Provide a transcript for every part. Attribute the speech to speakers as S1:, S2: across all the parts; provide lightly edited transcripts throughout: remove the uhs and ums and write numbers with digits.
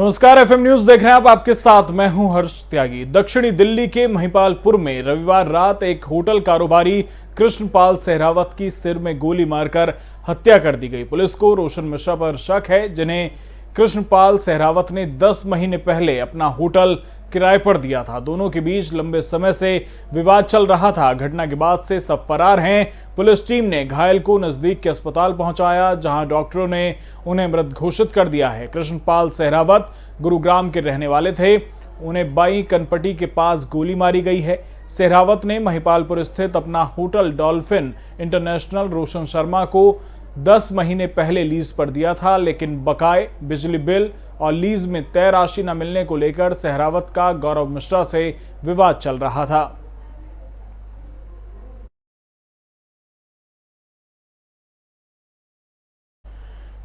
S1: नमस्कार, FM news देख रहे हैं आप। आपके साथ मैं हूं हर्ष त्यागी। दक्षिणी दिल्ली के महिपालपुर में रविवार रात एक होटल कारोबारी कृष्णपाल सहरावत की सिर में गोली मारकर हत्या कर दी गई। पुलिस को रोशन मिश्रा पर शक है, जिन्हें कृष्णपाल सहरावत ने 10 महीने पहले अपना होटल किराए पर दिया था। दोनों के बीच लंबे समय से विवाद चल रहा था। घटना के बाद से सब फरार हैं। पुलिस टीम ने घायल को नजदीक के अस्पताल पहुंचाया, जहां डॉक्टरों ने उन्हें मृत घोषित कर दिया है। कृष्णपाल सहरावत गुरुग्राम के रहने वाले थे। उन्हें बाई कनपट्टी के पास गोली मारी गई है। सहरावत ने महिपालपुर स्थित अपना होटल डॉल्फिन इंटरनेशनल रोशन शर्मा को 10 महीने पहले लीज पर दिया था, लेकिन बकाए बिजली बिल और लीज में तय राशि न मिलने को लेकर सहरावत का गौरव मिश्रा से विवाद चल रहा था।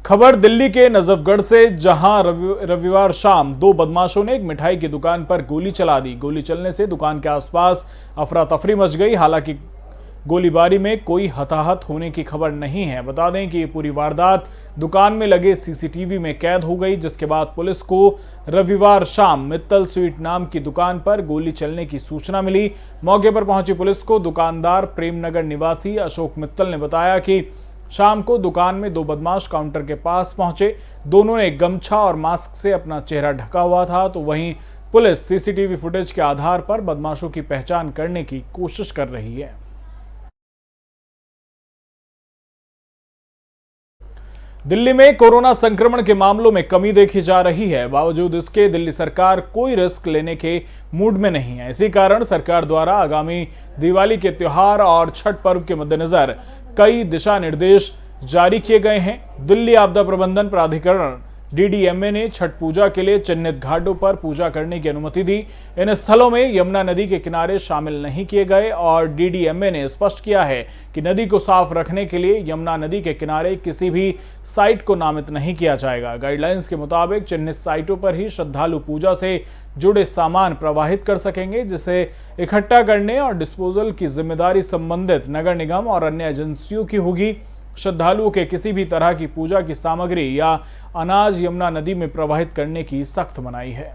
S1: खबर दिल्ली के नजफगढ़ से, जहां रविवार शाम 2 बदमाशों ने एक मिठाई की दुकान पर गोली चला दी। गोली चलने से दुकान के आसपास अफरा तफरी मच गई। हालांकि गोलीबारी में कोई हताहत होने की खबर नहीं है। बता दें कि ये पूरी वारदात दुकान में लगे सीसीटीवी में कैद हो गई, जिसके बाद पुलिस को रविवार शाम मित्तल स्वीट नाम की दुकान पर गोली चलने की सूचना मिली। मौके पर पहुंची पुलिस को दुकानदार प्रेमनगर निवासी अशोक मित्तल ने बताया कि शाम को दुकान में 2 बदमाश काउंटर के पास पहुंचे। दोनों ने गमछा और मास्क से अपना चेहरा ढका हुआ था। तो वहीं पुलिस सीसीटीवी फुटेज के आधार पर बदमाशों की पहचान करने की कोशिश कर रही है। दिल्ली में कोरोना संक्रमण के मामलों में कमी देखी जा रही है। बावजूद इसके दिल्ली सरकार कोई रिस्क लेने के मूड में नहीं है। इसी कारण सरकार द्वारा आगामी दिवाली के त्योहार और छठ पर्व के मद्देनजर कई दिशा निर्देश जारी किए गए हैं। दिल्ली आपदा प्रबंधन प्राधिकरण डीडीएमए ने छठ पूजा के लिए चिन्हित घाटों पर पूजा करने की अनुमति दी। इन स्थलों में यमुना नदी के किनारे शामिल नहीं किए गए और डीडीएमए ने स्पष्ट किया है कि नदी को साफ रखने के लिए यमुना नदी के किनारे किसी भी साइट को नामित नहीं किया जाएगा। गाइडलाइंस के मुताबिक चिन्हित साइटों पर ही श्रद्धालु पूजा से जुड़े सामान प्रवाहित कर सकेंगे, जिसे इकट्ठा करने और डिस्पोजल की जिम्मेदारी संबंधित नगर निगम और अन्य एजेंसियों की होगी। श्रद्धालुओं के किसी भी तरह की पूजा की सामग्री या अनाज यमुना नदी में प्रवाहित करने की सख्त मनाही है।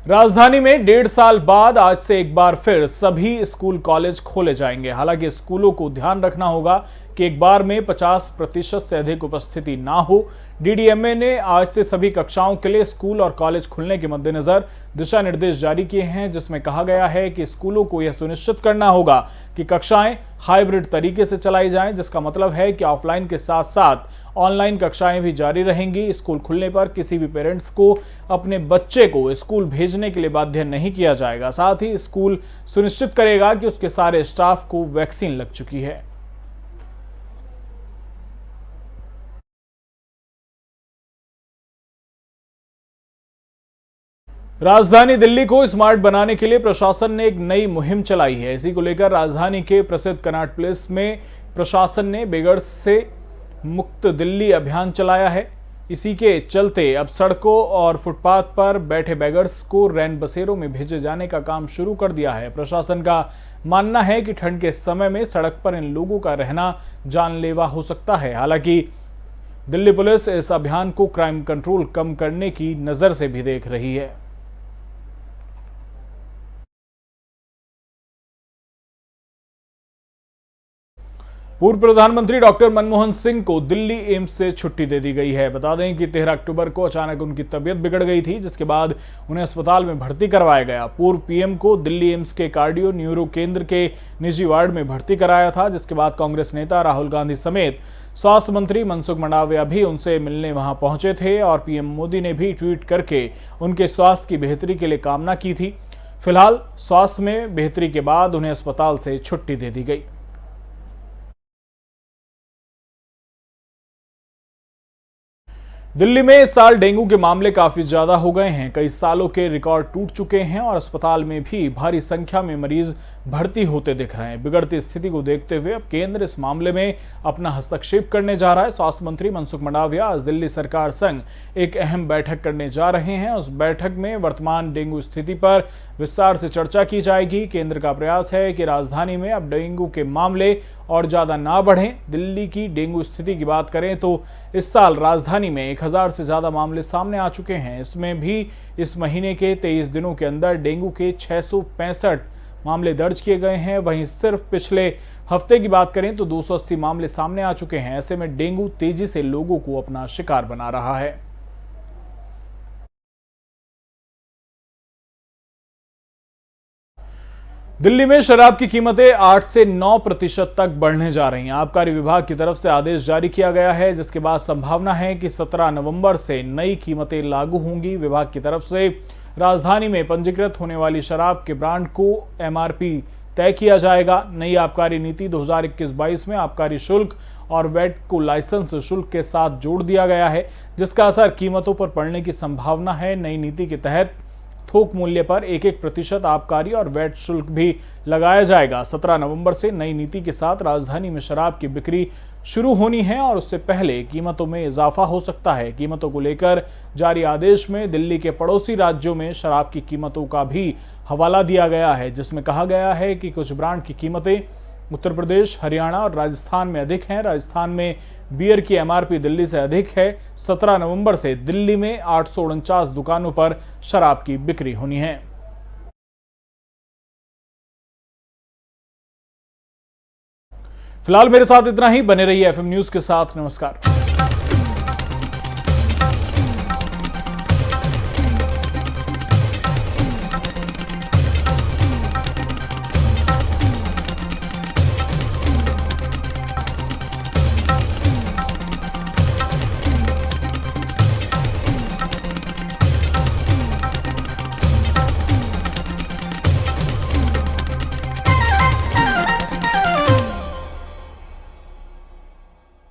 S1: राजधानी में 1.5 साल बाद आज से एक बार फिर सभी स्कूल कॉलेज खोले जाएंगे। हालांकि स्कूलों को ध्यान रखना होगा कि एक बार में 50% से अधिक उपस्थिति ना हो। डीडीएमए ने आज से सभी कक्षाओं के लिए स्कूल और कॉलेज खुलने के मद्देनजर दिशा निर्देश जारी किए हैं, जिसमें कहा गया है कि स्कूलों को यह सुनिश्चित करना होगा कि कक्षाएं हाइब्रिड तरीके से चलाई जाएं, जिसका मतलब है कि ऑफलाइन के साथ साथ ऑनलाइन कक्षाएं भी जारी रहेंगी। स्कूल खुलने पर किसी भी पेरेंट्स को अपने बच्चे को स्कूल भेजने के लिए बाध्य नहीं किया जाएगा। साथ ही स्कूल सुनिश्चित करेगा कि उसके सारे स्टाफ को वैक्सीन लग चुकी है। राजधानी दिल्ली को स्मार्ट बनाने के लिए प्रशासन ने एक नई मुहिम चलाई है। इसी को लेकर राजधानी के प्रसिद्ध कनॉट प्लेस में प्रशासन ने बेगर्स से मुक्त दिल्ली अभियान चलाया है। इसी के चलते अब सड़कों और फुटपाथ पर बैठे बेगर्स को रैन बसेरों में भेजे जाने का काम शुरू कर दिया है। प्रशासन का मानना है कि ठंड के समय में सड़क पर इन लोगों का रहना जानलेवा हो सकता है। हालांकि दिल्ली पुलिस इस अभियान को क्राइम कंट्रोल कम करने की नजर से भी देख रही है। पूर्व प्रधानमंत्री डॉक्टर मनमोहन सिंह को दिल्ली एम्स से छुट्टी दे दी गई है। बता दें कि 13 अक्टूबर को अचानक उनकी तबीयत बिगड़ गई थी, जिसके बाद उन्हें अस्पताल में भर्ती करवाया गया। पूर्व पीएम को दिल्ली एम्स के कार्डियो न्यूरो केंद्र के निजी वार्ड में भर्ती कराया था, जिसके बाद कांग्रेस नेता राहुल गांधी समेत स्वास्थ्य मंत्री मनसुख मंडाविया भी उनसे मिलने वहां पहुंचे थे और पीएम मोदी ने भी ट्वीट करके उनके स्वास्थ्य की बेहतरी के लिए कामना की थी। फिलहाल स्वास्थ्य में बेहतरी के बाद उन्हें अस्पताल से छुट्टी दे दी गई। दिल्ली में इस साल डेंगू के मामले काफी ज्यादा हो गए हैं। कई सालों के रिकॉर्ड टूट चुके हैं और अस्पताल में भी भारी संख्या में मरीज भर्ती होते दिख रहे हैं। बिगड़ती स्थिति को देखते हुए अब केंद्र इस मामले में अपना हस्तक्षेप करने जा रहा है। स्वास्थ्य मंत्री मनसुख मंडाविया आज दिल्ली सरकार संग एक अहम बैठक करने जा रहे हैं। उस बैठक में वर्तमान डेंगू स्थिति पर विस्तार से चर्चा की जाएगी। केंद्र का प्रयास है कि राजधानी में अब डेंगू के मामले और ज्यादा ना बढ़ें। दिल्ली की डेंगू स्थिति की बात करें तो इस साल राजधानी में 1000 से ज्यादा मामले सामने आ चुके हैं। इसमें भी इस महीने के 23 दिनों के अंदर डेंगू के 665 मामले दर्ज किए गए हैं। वहीं सिर्फ पिछले हफ्ते की बात करें तो 280 मामले सामने आ चुके हैं। ऐसे में डेंगू तेजी से लोगों को अपना शिकार बना रहा है। दिल्ली में शराब की कीमतें 8 से 9% तक बढ़ने जा रही हैं। आबकारी विभाग की तरफ से आदेश जारी किया गया है, जिसके बाद संभावना है कि 17 नवंबर से नई कीमतें लागू होंगी। विभाग की तरफ से राजधानी में पंजीकृत होने वाली शराब के ब्रांड को एमआरपी तय किया जाएगा। नई आबकारी नीति 2021-22 में आबकारी शुल्क और वैट को लाइसेंस शुल्क के साथ जोड़ दिया गया है, जिसका असर कीमतों पर पड़ने की संभावना है। नई नीति के तहत थोक मूल्य पर 1-1% आबकारी और वैट शुल्क भी लगाया जाएगा। 17 नवंबर से नई नीति के साथ राजधानी में शराब की बिक्री शुरू होनी है और उससे पहले कीमतों में इजाफा हो सकता है। कीमतों को लेकर जारी आदेश में दिल्ली के पड़ोसी राज्यों में शराब की कीमतों का भी हवाला दिया गया है, जिसमें कहा गया है कि कुछ ब्रांड की कीमतें उत्तर प्रदेश, हरियाणा और राजस्थान में अधिक हैं। राजस्थान में बियर की एमआरपी दिल्ली से अधिक है। 17 नवंबर से दिल्ली में 849 दुकानों पर शराब की बिक्री होनी है। फिलहाल मेरे साथ इतना ही। बने रहिए एफएम न्यूज के साथ। नमस्कार।